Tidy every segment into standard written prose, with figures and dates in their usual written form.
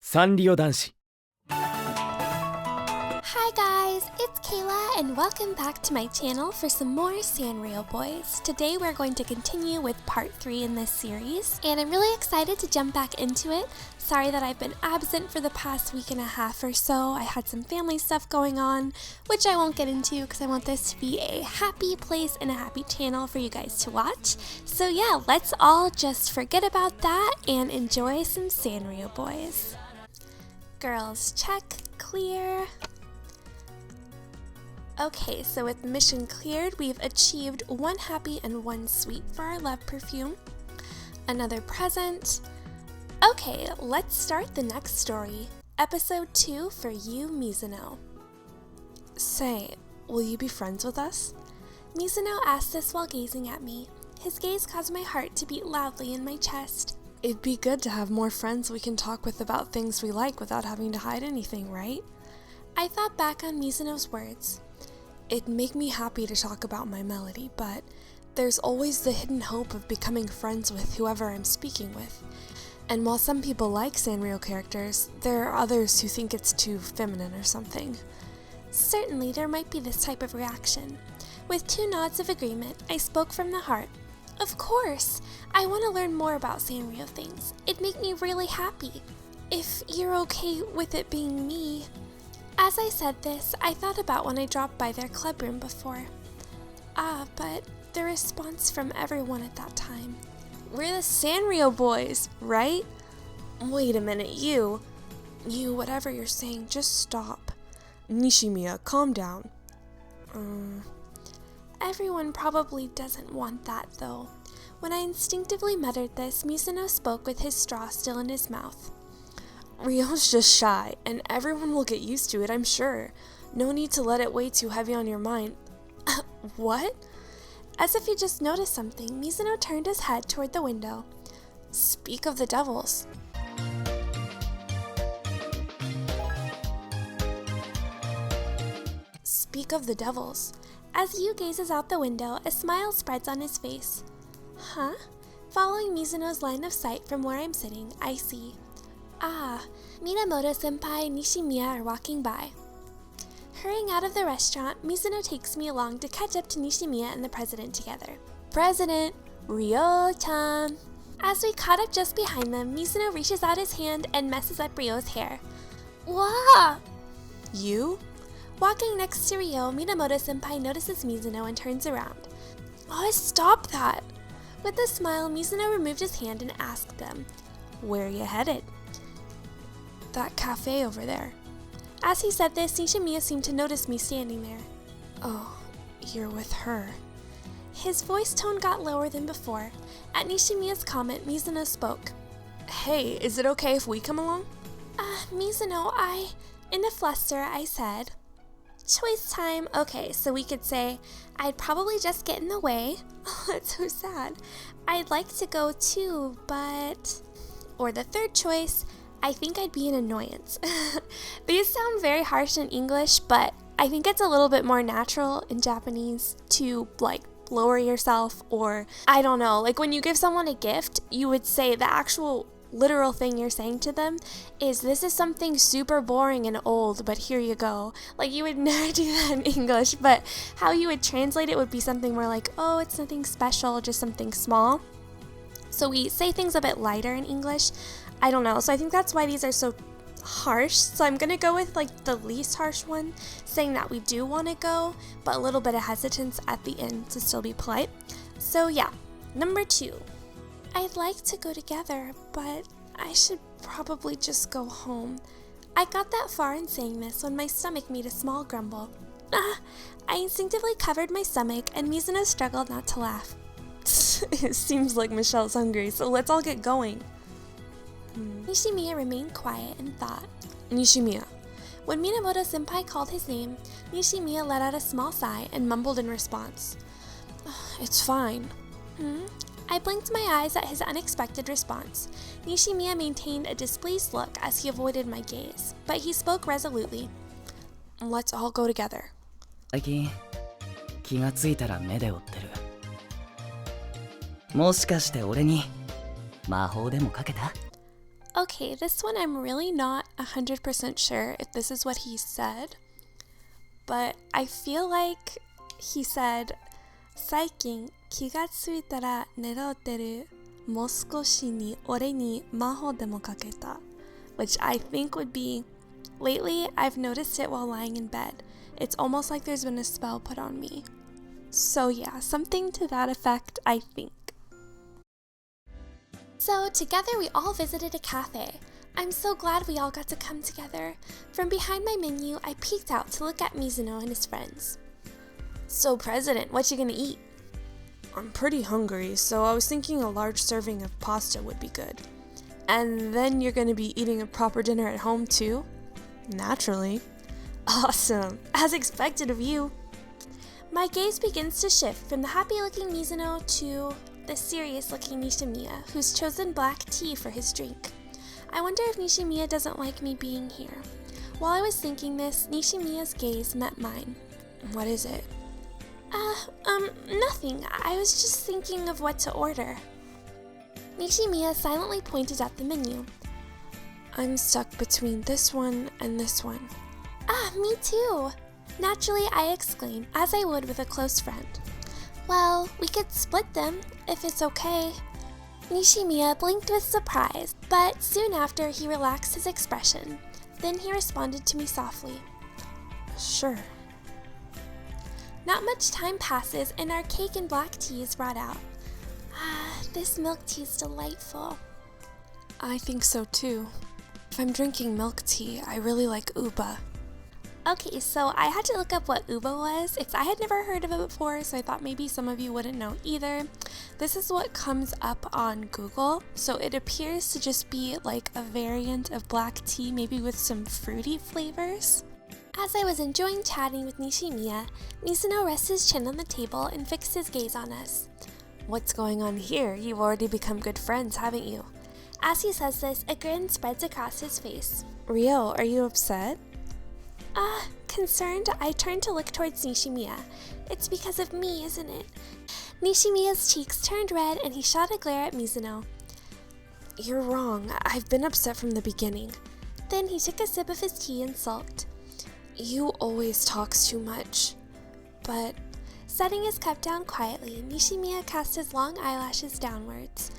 サンリオ男子。 Hi guys, it's Kayla and welcome back to my channel for some more Sanrio Boys. Today we're going to continue with part 3 in this series, and I'm really excited to jump back into it. Sorry that I've been absent for the past week and a half or so. I had some family stuff going on, which I won't get into because I want this to be a happy place and a happy channel for you guys to watch. So yeah, let's all just forget about that and enjoy some Sanrio Boys. Girls, check, clear. Okay, so with mission cleared, we've achieved 1 happy and 1 sweet for our love perfume. Another present. Okay, let's start the next story. Episode 2 for you, Mizuno. Say, will you be friends with us? Mizuno asked this while gazing at me. His gaze caused my heart to beat loudly in my chest. It'd be good to have more friends we can talk with about things we like without having to hide anything, right? I thought back on Mizuno's words. It'd make me happy to talk about my melody, but there's always the hidden hope of becoming friends with whoever I'm speaking with. And while some people like Sanrio characters, there are others who think it's too feminine or something. Certainly, there might be this type of reaction. With 2 nods of agreement, I spoke from the heart. Of course! I want to learn more about Sanrio things. It'd make me really happy. If you're okay with it being me. As I said this, I thought about when I dropped by their club room before. But the response from everyone at that time. We're the Sanrio Boys, right? Wait a minute, you, whatever you're saying, just stop. Nishimiya, calm down. Everyone probably doesn't want that, though. When I instinctively muttered this, Mizuno spoke with his straw still in his mouth. Ryo's just shy, and everyone will get used to it, I'm sure. No need to let it weigh too heavy on your mind. What? As if he just noticed something, Mizuno turned his head toward the window. Speak of the devils. Speak of the devils. As Yu gazes out the window, a smile spreads on his face. Huh? Following Mizuno's line of sight from where I'm sitting, I see. Minamoto-senpai and Nishimiya are walking by. Hurrying out of the restaurant, Mizuno takes me along to catch up to Nishimiya and the president together. President! Ryo-chan! As we caught up just behind them, Mizuno reaches out his hand and messes up Ryo's hair. Wah! You? Walking next to Ryo, Minamoto-senpai notices Mizuno and turns around. Oh, stop that! With a smile, Mizuno removed his hand and asked them, Where are you headed? That cafe over there. As he said this, Nishimiya seemed to notice me standing there. Oh, you're with her. His voice tone got lower than before. At Nishimiya's comment, Mizuno spoke. Hey, is it okay if we come along? Mizuno, In a fluster, I said. Choice time. Okay, so we could say, I'd probably just get in the way. Oh, that's so sad. I'd like to go too, but... Or the third choice, I think I'd be an annoyance. These sound very harsh in English, but I think it's a little bit more natural in Japanese to, lower yourself, or, I don't know, when you give someone a gift, you would say the actual literal thing you're saying to them is, this is something super boring and old, but here you go. You would never do that in English, but how you would translate it would be something more like, oh, it's nothing special, just something small. So we say things a bit lighter in English. I don't know, so I think that's why these are so harsh. So I'm gonna go with the least harsh one, saying that we do want to go, but a little bit of hesitance at the end to still be polite. So yeah, number 2. I'd like to go together, but I should probably just go home. I got that far in saying this when my stomach made a small grumble. I instinctively covered my stomach, and Mizuno struggled not to laugh. It seems like Michelle's hungry, so let's all get going. Nishimiya remained quiet and thought. Nishimiya. When Minamoto-senpai called his name, Nishimiya let out a small sigh and mumbled in response. It's fine. I blinked my eyes at his unexpected response. Nishimiya maintained a displeased look as he avoided my gaze, but he spoke resolutely. Let's all go together. 最近気がついたら目で追ってる。もしかして俺に魔法でもかけた？ Okay, this one I'm really not 100% sure if this is what he said, but I feel like he said, 最近気がついたら寝ろてる。もう少しに俺に魔法でもかけた. Which I think would be, lately I've noticed it while lying in bed. It's almost like there's been a spell put on me. So yeah, something to that effect, I think. So together we all visited a cafe. I'm so glad we all got to come together. From behind my menu, I peeked out to look at Mizuno and his friends. So President, what you gonna eat? I'm pretty hungry, so I was thinking a large serving of pasta would be good. And then you're gonna be eating a proper dinner at home too? Naturally. Awesome, as expected of you. My gaze begins to shift from the happy-looking Mizuno to the serious-looking Nishimiya, who's chosen black tea for his drink. I wonder if Nishimiya doesn't like me being here. While I was thinking this, Nishimiya's gaze met mine. What is it? Nothing. I was just thinking of what to order. Nishimiya silently pointed at the menu. I'm stuck between this one and this one. Me too. Naturally, I exclaimed, as I would with a close friend. Well, we could split them, if it's okay. Nishimiya blinked with surprise, but soon after he relaxed his expression. Then he responded to me softly. Sure. Not much time passes and our cake and black tea is brought out. This milk tea is delightful. I think so too. If I'm drinking milk tea, I really like uba. Okay, so I had to look up what uba was. I had never heard of it before, so I thought maybe some of you wouldn't know either. This is what comes up on Google. So it appears to just be like a variant of black tea, maybe with some fruity flavors. As I was enjoying chatting with Nishimiya, Mizuno rests his chin on the table and fixed his gaze on us. What's going on here? You've already become good friends, haven't you? As he says this, a grin spreads across his face. Rio, are you upset? Concerned, I turned to look towards Nishimiya. It's because of me, isn't it? Nishimiya's cheeks turned red and he shot a glare at Mizuno. You're wrong. I've been upset from the beginning. Then he took a sip of his tea and sulked. You always talks too much. But, setting his cup down quietly, Nishimiya cast his long eyelashes downwards.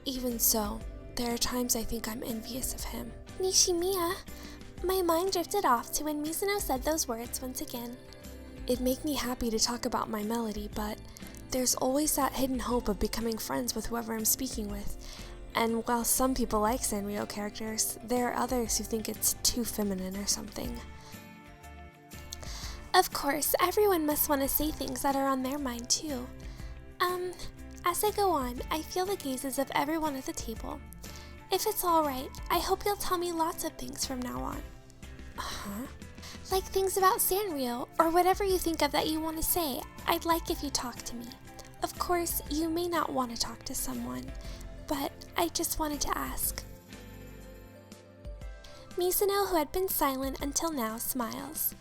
Even so, there are times I think I'm envious of him. Nishimiya? My mind drifted off to when Mizuno said those words once again. It'd make me happy to talk about my melody, but there's always that hidden hope of becoming friends with whoever I'm speaking with. And while some people like Sanrio characters, there are others who think it's too feminine or something. Of course, everyone must want to say things that are on their mind too. As I go on, I feel the gazes of everyone at the table. If it's alright, I hope you'll tell me lots of things from now on. Like things about Sanrio, or whatever you think of that you want to say. I'd like if you talk to me. Of course, you may not want to talk to someone, but I just wanted to ask. Mizuno, who had been silent until now, smiles.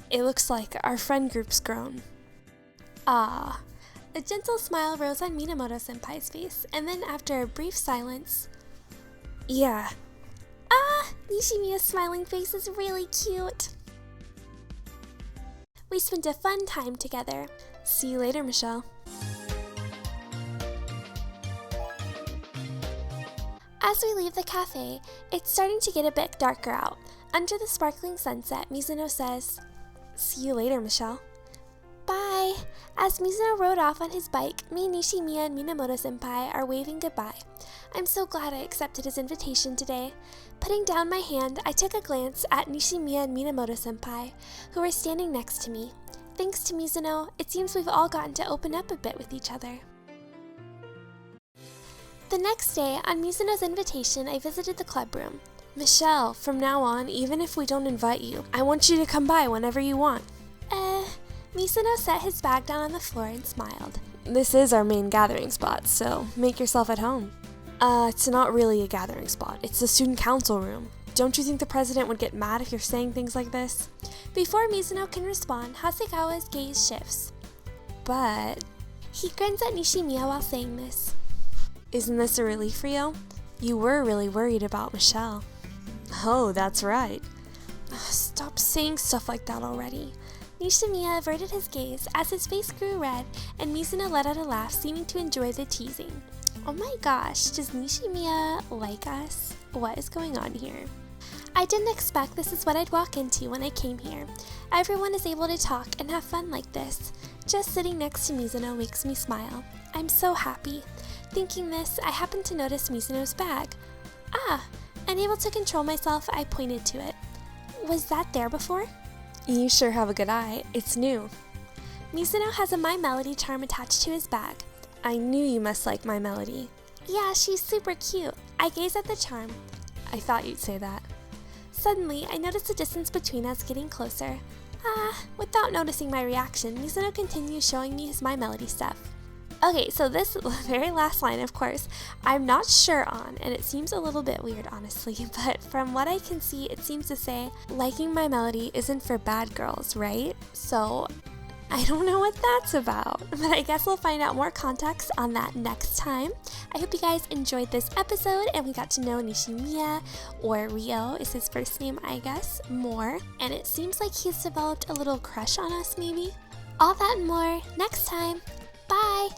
It looks like our friend group's grown. Ah. A gentle smile rose on Minamoto-senpai's face, and then after a brief silence, yeah. Nishimiya's smiling face is really cute. We spent a fun time together. See you later, Michelle. As we leave the cafe, it's starting to get a bit darker out. Under the sparkling sunset, Mizuno says, See you later, Michelle. Bye! As Mizuno rode off on his bike, me, Nishimiya, and Minamoto-senpai are waving goodbye. I'm so glad I accepted his invitation today. Putting down my hand, I took a glance at Nishimiya and Minamoto-senpai, who were standing next to me. Thanks to Mizuno, it seems we've all gotten to open up a bit with each other. The next day, on Mizuno's invitation, I visited the club room. Michelle, from now on, even if we don't invite you, I want you to come by whenever you want. Mizuno set his bag down on the floor and smiled. This is our main gathering spot, so make yourself at home. It's not really a gathering spot. It's the student council room. Don't you think the president would get mad if you're saying things like this? Before Mizuno can respond, Hasegawa's gaze shifts. But... He grins at Nishimiya while saying this. Isn't this a relief for you? You were really worried about Michelle. Oh, that's right. Stop saying stuff like that already. Nishimiya averted his gaze as his face grew red, and Mizuno let out a laugh, seeming to enjoy the teasing. Oh my gosh, does Nishimiya like us? What is going on here? I didn't expect this is what I'd walk into when I came here. Everyone is able to talk and have fun like this. Just sitting next to Mizuno makes me smile. I'm so happy. Thinking this, I happened to notice Mizuno's bag. Ah, unable to control myself, I pointed to it. Was that there before? You sure have a good eye. It's new. Mizuno has a My Melody charm attached to his bag. I knew you must like My Melody. Yeah, she's super cute. I gaze at the charm. I thought you'd say that. Suddenly, I noticed the distance between us getting closer. Without noticing my reaction, Mizuno continues showing me his My Melody stuff. Okay, so this very last line, of course, I'm not sure on, and it seems a little bit weird, honestly, but from what I can see, it seems to say, liking My Melody isn't for bad girls, right? So, I don't know what that's about, but I guess we'll find out more context on that next time. I hope you guys enjoyed this episode, and we got to know Nishimiya, or Ryo is his first name, I guess, more, and it seems like he's developed a little crush on us, maybe? All that and more next time. Bye!